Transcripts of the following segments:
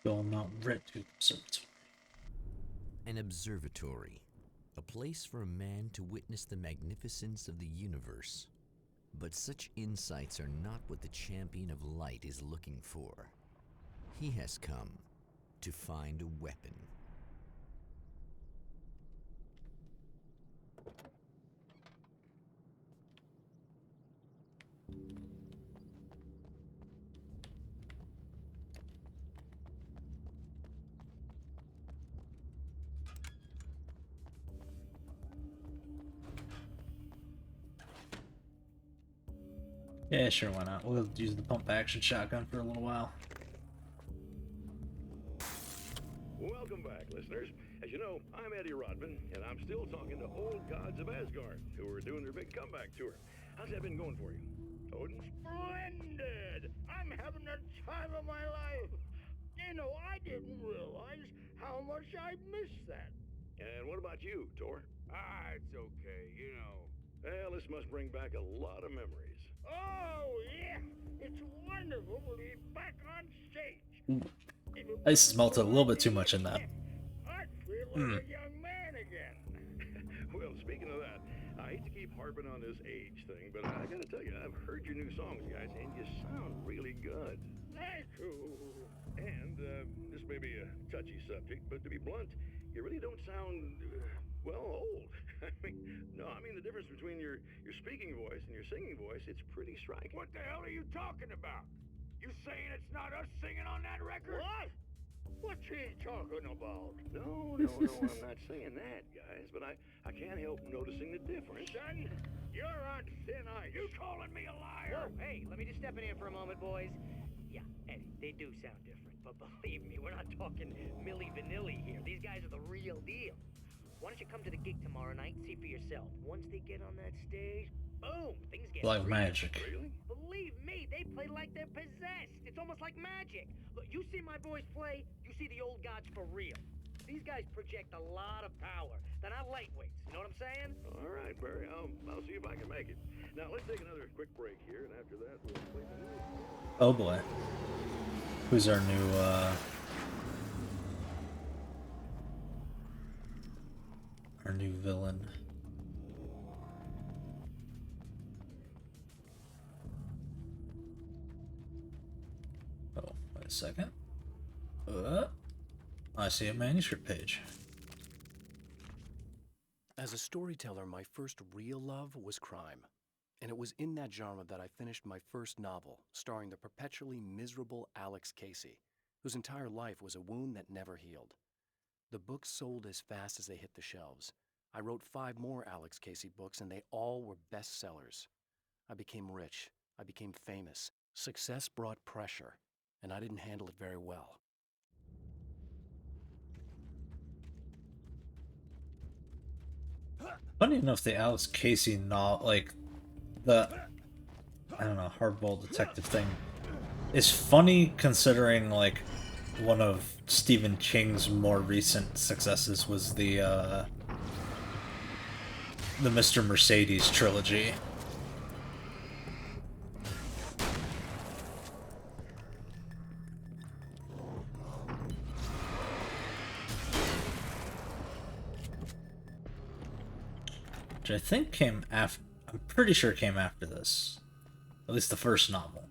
Going Mountain Red to Observatory. An observatory, a place for a man to witness the magnificence of the universe. But such insights are not what the champion of light is looking for. He has come to find a weapon. Yeah, sure, why not? We'll use the pump action shotgun for a little while. Welcome back, listeners. As you know, I'm Eddie Rodman, and I'm still talking to old gods of Asgard, who are doing their big comeback tour. How's that been going for you? Odin? Splendid! I'm having the time of my life. You know, I didn't realize how much I missed that. And what about you, Thor? It's okay, you know. Well, this must bring back a lot of memories. Oh, yeah. It's wonderful to be back on stage. Ice has melted a little bit too much in that. I feel like a young man again. Well, speaking of that, I hate to keep harping on this age thing, but I gotta tell you, I've heard your new songs, guys, and you sound really good. Thank you. And this may be a touchy subject, but to be blunt, you really don't sound, well, old. I mean the difference between your speaking voice and your singing voice, it's pretty striking. What the hell are you talking about? You saying it's not us singing on that record? What? What's he talking about? No, I'm not saying that, guys, but I can't help noticing the difference. Son, you're on thin ice. You calling me a liar? Whoa, hey, let me just step in here for a moment, boys. Yeah, Eddie, they do sound different, but believe me, we're not talking Milli Vanilli here. These guys are the real deal. Why don't you come to the gig tomorrow night and see for yourself? Once they get on that stage, boom, things get Like real. magic. Really? Believe me, they play like they're possessed. It's almost like magic. Look, you see my boys play, you see the old gods for real. These guys project a lot of power. They're not lightweights, you know what I'm saying? All right, Barry, I'll see if I can make it. Now, let's take another quick break here, and after that, we'll play the news. Oh boy. Who's our new, our new villain? Oh, wait a second. I see a manuscript page. As a storyteller, my first real love was crime. And it was in that genre that I finished my first novel, starring the perpetually miserable Alex Casey, whose entire life was a wound that never healed. The books sold as fast as they hit the shelves. I wrote 5 more Alex Casey books, and they all were bestsellers. I became rich. I became famous. Success brought pressure, and I didn't handle it very well. Funny enough, the Alex Casey novel, like the, I don't know, hardball detective thing, is funny considering like one of Stephen King's more recent successes was the Mr. Mercedes trilogy. Which I think came after, I'm pretty sure it came after this. At least the first novel.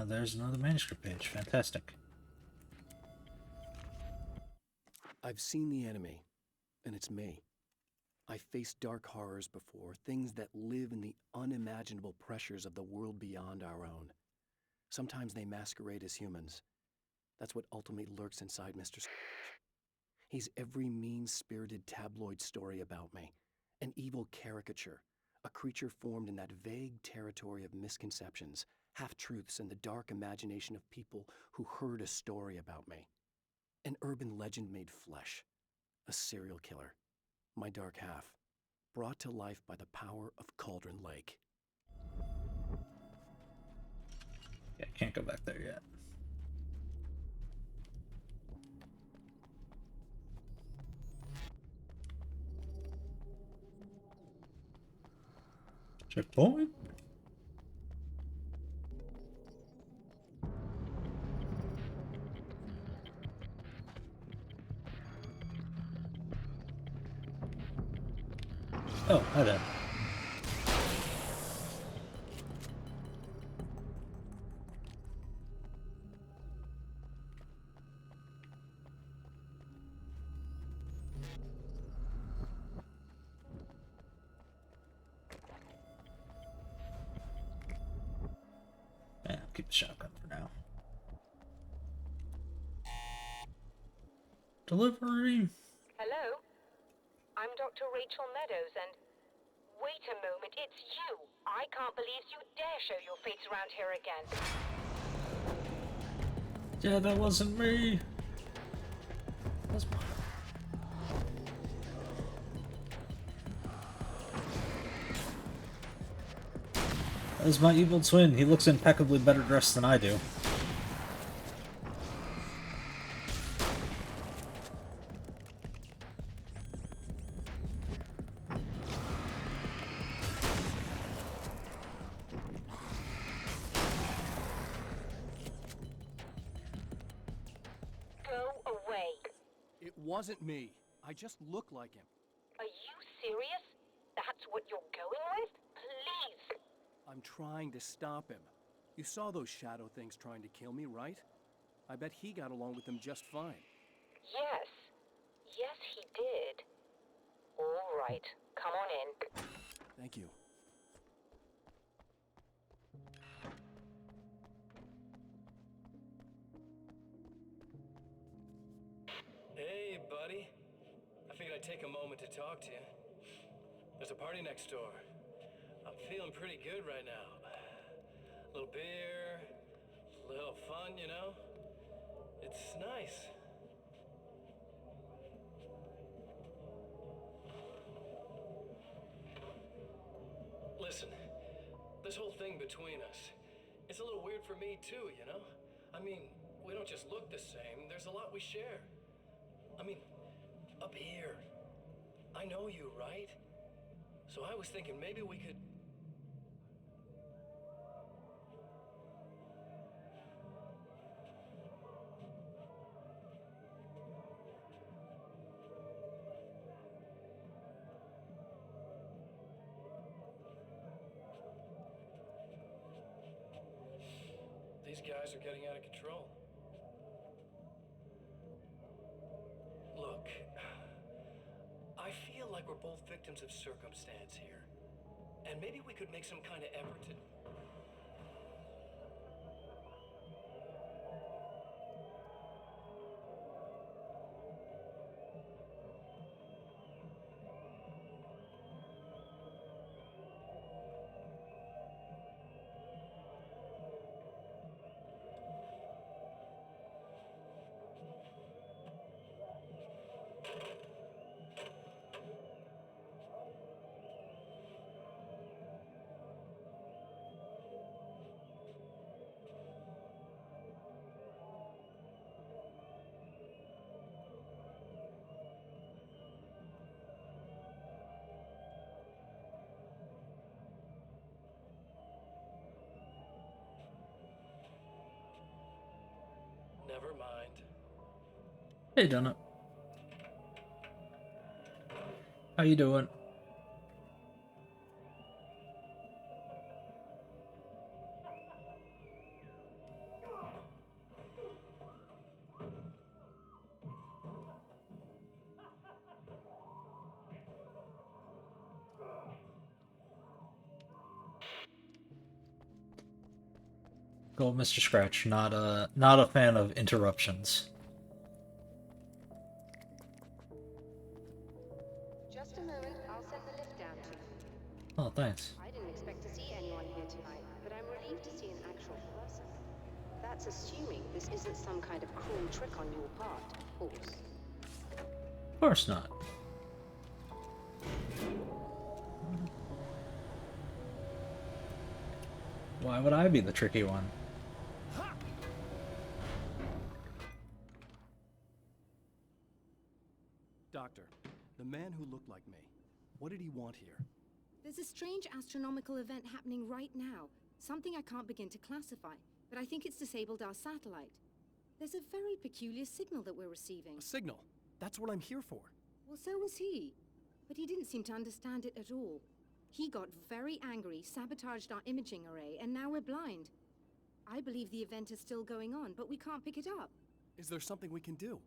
There's another manuscript page. Fantastic. I've seen the enemy, and it's me. I faced dark horrors before, things that live in the unimaginable pressures of the world beyond our own. Sometimes they masquerade as humans. That's what ultimately lurks inside Mr. He's every mean-spirited tabloid story about me, an evil caricature, a creature formed in that vague territory of misconceptions, half-truths, and the dark imagination of people who heard a story about me. An urban legend made flesh, a serial killer, my dark half, brought to life by the power of Cauldron Lake. Yeah, I can't go back there yet. Checkpoint. Oh, hi there. Yeah, keep the shotgun for now. Delivery. Hello? I'm Dr. Rachel Meadows, and... Wait a moment, it's you! I can't believe you dare show your face around here again. Yeah, that wasn't me. That's That is my evil twin. He looks impeccably better dressed than I do. Go away. It wasn't me. I just look like him. Are you serious? That's what you're going with? Please! I'm trying to stop him. You saw those shadow things trying to kill me, right? I bet he got along with them just fine. Yes. Yes, he did. All right. Come on in. Thank you. Hey, buddy. I figured I'd take a moment to talk to you. There's a party next door. I'm feeling pretty good right now. A little beer, a little fun, you know? It's nice. Listen, this whole thing between us, it's a little weird for me too, you know? I mean, we don't just look the same, there's a lot we share. I mean, up here. I know you, right? So I was thinking maybe we could... These guys are getting out of control. Look, I feel like we're both victims of circumstance here. And maybe we could make some kind of effort to... Never mind. Hey, Donut. How you doing? Go, Mr. Scratch. Not a fan of interruptions. Just a moment, I'll send the lift down to you. Oh, thanks. I didn't expect to see anyone here tonight, but I'm relieved to see an actual person. That's assuming this isn't some kind of cruel trick on your part, of course. Of course not. Why would I be the tricky one? Doctor, the man who looked like me, what did he want here? There's a strange astronomical event happening right now. Something I can't begin to classify, but I think it's disabled our satellite. There's a very peculiar signal that we're receiving. A signal. That's what I'm here for. Well, so was he. but he didn't seem to understand it at all. He got very angry, sabotaged our imaging array, and now we're blind. I believe the event is still going on, but we can't pick it up. Is there something we can do?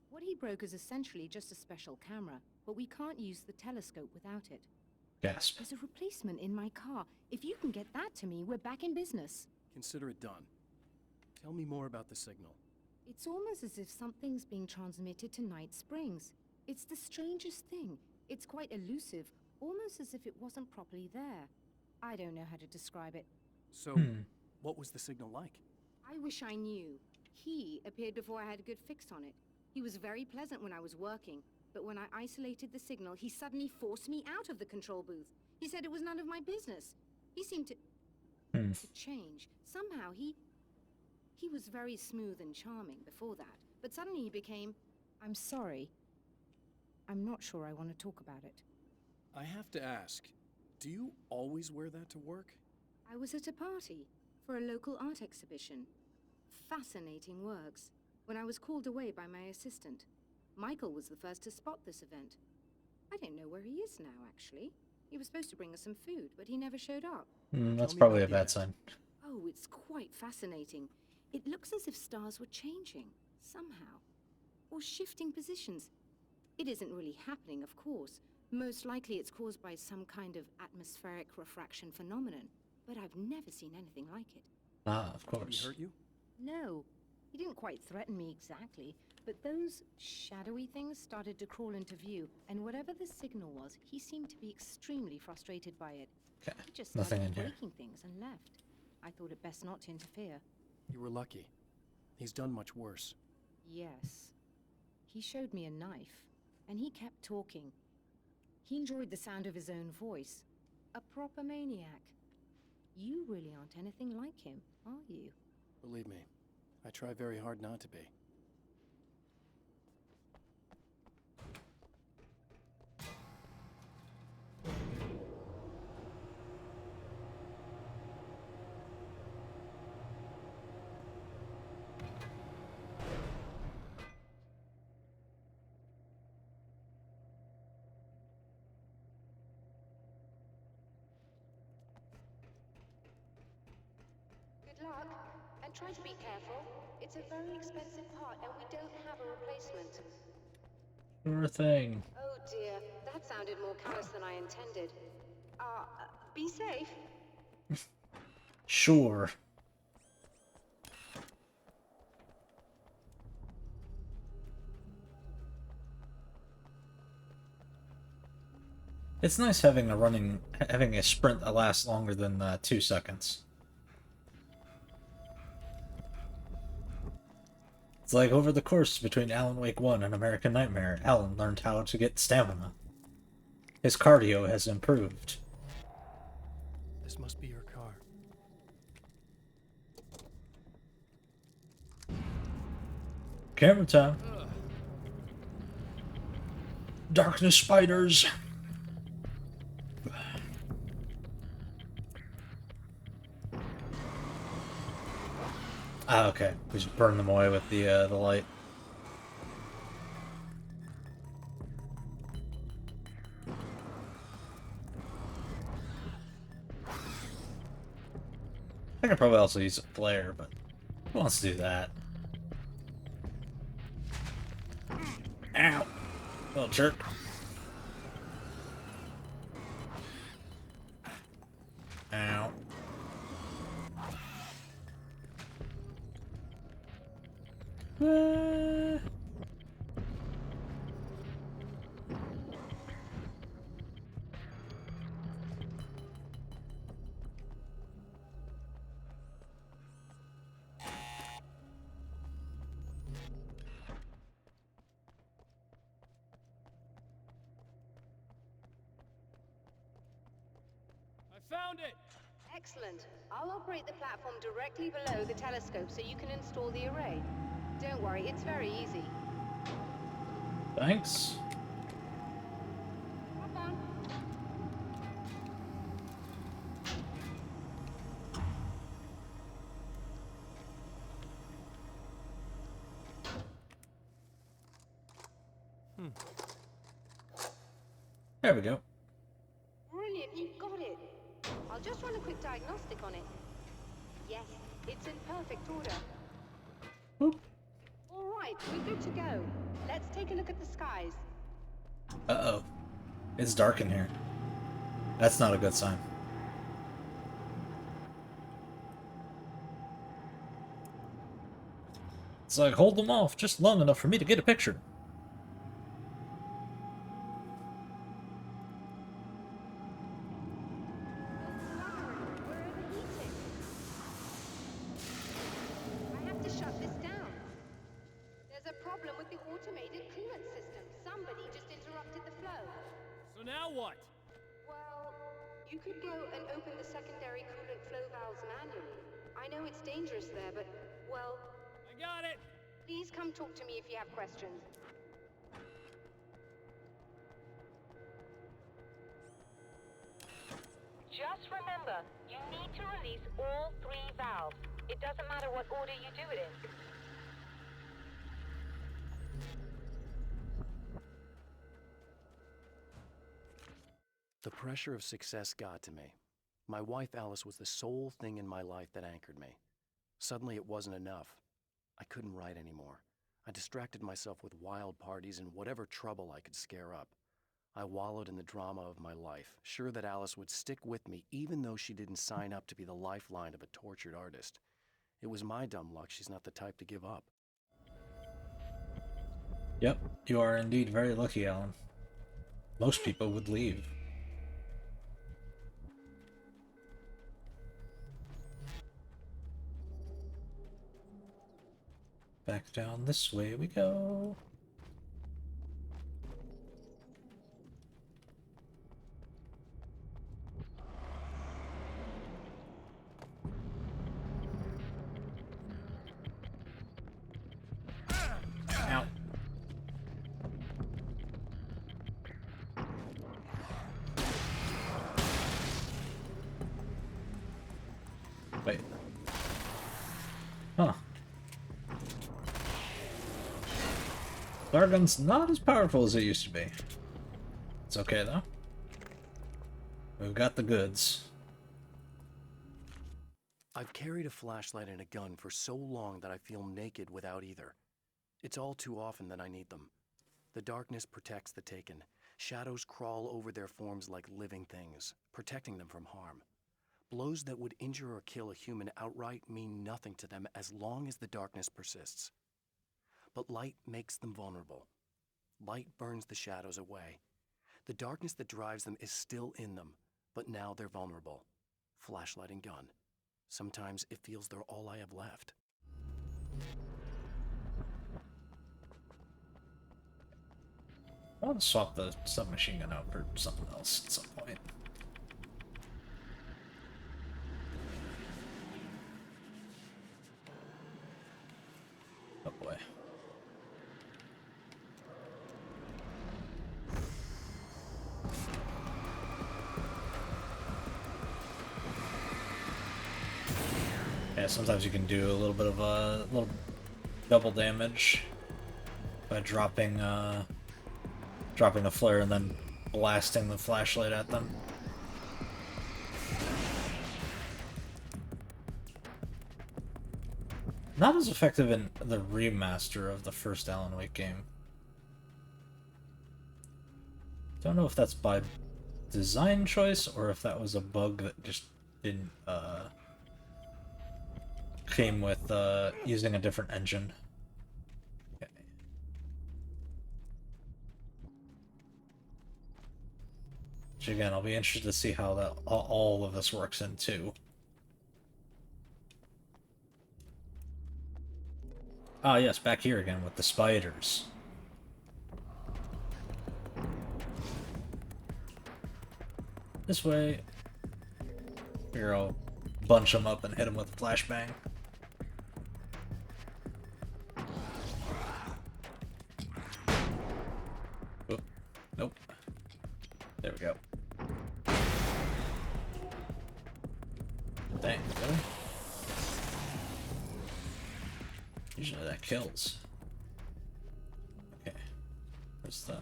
What he broke is essentially just a special camera, but we can't use the telescope without it. Gasp. There's a replacement in my car. If you can get that to me, we're back in business. Consider it done. Tell me more about the signal. It's almost as if something's being transmitted to Night Springs. It's the strangest thing. It's quite elusive, almost as if it wasn't properly there. I don't know how to describe it. So, what was the signal like? I wish I knew. He appeared before I had a good fix on it. He was very pleasant when I was working, but when I isolated the signal, he suddenly forced me out of the control booth. He said it was none of my business. He seemed to change. Somehow he was very smooth and charming before that, but suddenly he became, I'm sorry. I'm not sure I want to talk about it. I have to ask, do you always wear that to work? I was at a party for a local art exhibition. Fascinating works. When I was called away by my assistant, Michael was the first to spot this event. I don't know where he is now, actually. He was supposed to bring us some food, but he never showed up. That's probably a bad sign. Oh, it's quite fascinating. It looks as if stars were changing, somehow. Or shifting positions. It isn't really happening, of course. Most likely it's caused by some kind of atmospheric refraction phenomenon. But I've never seen anything like it. Ah, of Did course. he hurt you? No. He didn't quite threaten me exactly, but those shadowy things started to crawl into view, and whatever the signal was, he seemed to be extremely frustrated by it. Okay, He just nothing started in here. breaking things and left. I thought it best not to interfere. You were lucky. He's done much worse. Yes. He showed me a knife, and he kept talking. He enjoyed the sound of his own voice. A proper maniac. You really aren't anything like him, are you? Believe me, I try very hard not to be. Good luck, and try to be careful. It's a very expensive part, and we don't have a replacement. Sure thing. Oh dear, that sounded more callous than I intended. Be safe. Sure. It's nice having a sprint that lasts longer than 2 seconds. It's like over the course between Alan Wake 1 and American Nightmare, Alan learned how to get stamina. His cardio has improved. This must be your car. Camera time. Darkness spiders. Ah, okay. We just burn them away with the light. I could probably also use a flare, but who wants to do that? Ow! Little jerk. Ow. Found it! Excellent. I'll operate the platform directly below the telescope so you can install the array. Don't worry, it's very easy. Thanks. Hop on. There we go. Brilliant, you got it. I'll just run a quick diagnostic on it. Yes, it's in perfect order. Boop. All right, we're good to go. Let's take a look at the skies. Uh-oh. It's dark in here. That's not a good sign. It's like, hold them off just long enough for me to get a picture. We're overheating. I have to shut this down. There's a problem with the automated coolant system. Somebody just interrupted the flow. So now what? Well, you could go and open the secondary coolant flow valves manually. I know it's dangerous there, but, well, I got it! please come talk to me if you have questions. Just remember, you need to release all 3 valves. It doesn't matter what order you do it in. The pressure of success got to me. My wife Alice was the sole thing in my life that anchored me. Suddenly it wasn't enough. I couldn't write anymore. I distracted myself with wild parties and whatever trouble I could scare up. I wallowed in the drama of my life, sure that Alice would stick with me even though she didn't sign up to be the lifeline of a tortured artist. It was my dumb luck she's not the type to give up. Yep, you are indeed very lucky, Alan. Most people would leave. Back down this way we go. Ow. Wait. Huh. Dargun's not as powerful as it used to be. It's okay, though. We've got the goods. I've carried a flashlight and a gun for so long that I feel naked without either. It's all too often that I need them. The darkness protects the taken. Shadows crawl over their forms like living things, protecting them from harm. Blows that would injure or kill a human outright mean nothing to them as long as the darkness persists. But light makes them vulnerable. Light burns the shadows away. The darkness that drives them is still in them, but now they're vulnerable. Flashlight and gun. Sometimes it feels they're all I have left. I want to swap the submachine gun out for something else at some point. Oh boy. Yeah, sometimes you can do a little bit of a little double damage by dropping dropping a flare and then blasting the flashlight at them. Not as effective in the remaster of the first Alan Wake game. Don't know if that's by design choice or if that was a bug that just didn't came with using a different engine. Okay. Which again, I'll be interested to see how that all of this works in too. Ah, yes, back here again with the spiders. This way. Here, I'll bunch them up and hit them with a flashbang. Oop. Nope. There we go. Dang, really? Usually that kills. Okay. Where's the...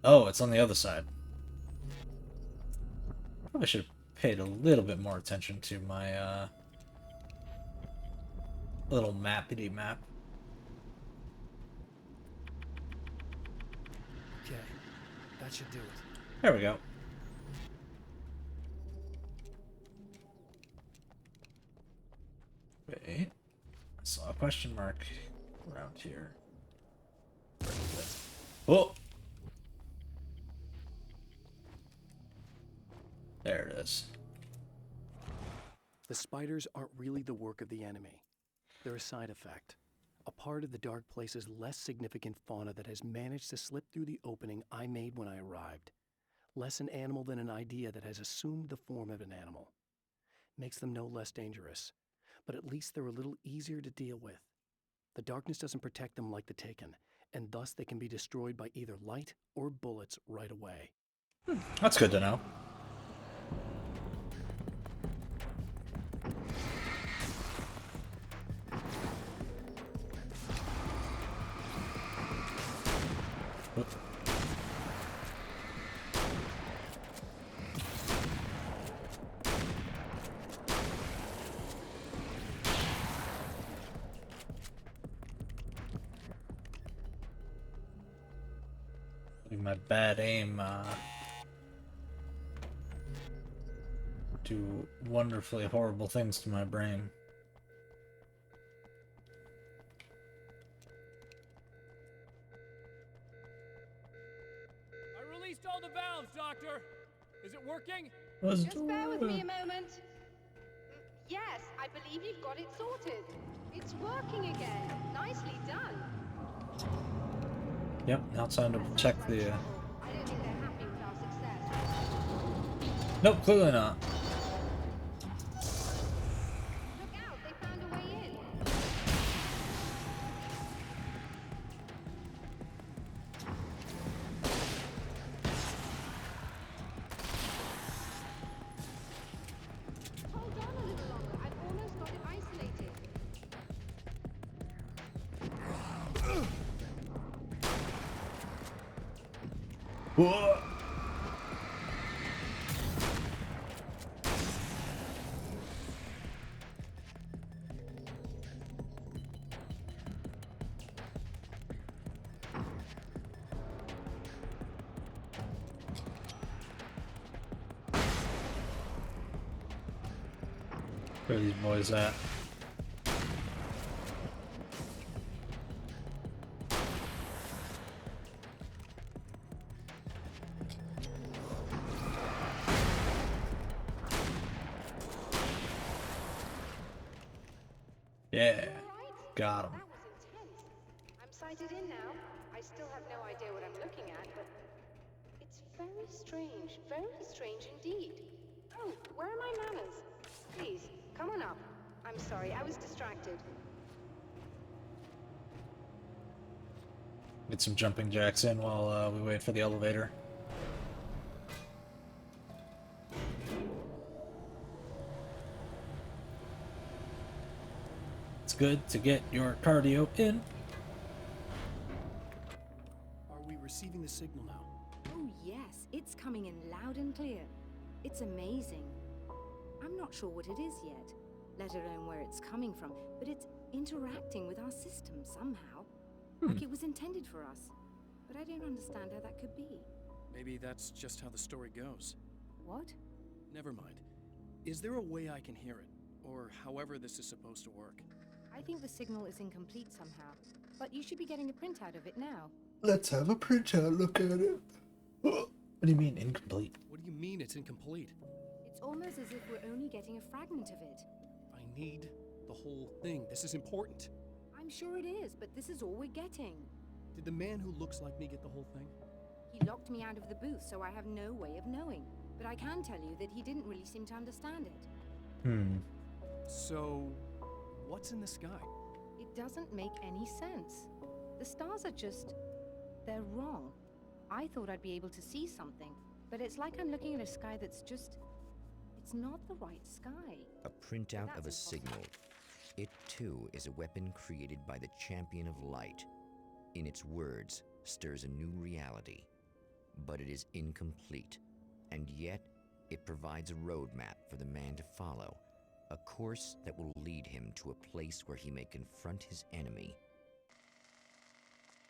Oh, it's on the other side. Probably should have paid a little bit more attention to my little mappity map. Okay, that should do it. There we go. Wait, I saw a question mark around here. Where is it? Oh! There it is. The spiders aren't really the work of the enemy. They're a side effect. A part of the dark place's less significant fauna that has managed to slip through the opening I made when I arrived. Less an animal than an idea that has assumed the form of an animal. Makes them no less dangerous, but at least they're a little easier to deal with. The darkness doesn't protect them like the Taken, and thus they can be destroyed by either light or bullets right away. That's good to know. My bad aim do wonderfully horrible things to my brain. I released all the valves, Doctor. Is it working? Just bear with me a moment. Yes, I believe you've got it sorted. It's working again. Nicely done. Yep, now it's time to check the... I don't think they're happy with our success. Nope, clearly not. Look out, they found a way in. Hold on a little longer. I've almost got it isolated. Whoa. Where are these boys at? Yeah, got him. That was intense. I'm sighted in now. I still have no idea what I'm looking at, but it's very strange indeed. Oh, where are my manners? Please, come on up. I'm sorry, I was distracted. Get some jumping jacks in while we wait for the elevator. It's good to get your cardio in. Are we receiving the signal now? Oh yes, it's coming in loud and clear. It's amazing. I'm not sure what it is yet, let alone where it's coming from, but it's interacting with our system somehow. Like it was intended for us. But I don't understand how that could be. Maybe that's just how the story goes. What? Never mind. Is there a way I can hear it? Or however this is supposed to work? I think the signal is incomplete somehow, but you should be getting a printout of it now. Let's have a printout look at it. What do you mean incomplete? What do you mean it's incomplete? It's almost as if we're only getting a fragment of it. I need the whole thing. This is important. I'm sure it is, but this is all we're getting. Did the man who looks like me get the whole thing? He locked me out of the booth, so I have no way of knowing. But I can tell you that he didn't really seem to understand it. So, what's in the sky? It doesn't make any sense. The stars are just... they're wrong. I thought I'd be able to see something, but it's like I'm looking at a sky that's just... it's not the right sky. A printout of a That's impossible. signal. It too is a weapon created by the Champion of Light. In its words, stirs a new reality. but it is incomplete, and yet it provides a roadmap for the man to follow, a course that will lead him to a place where he may confront his enemy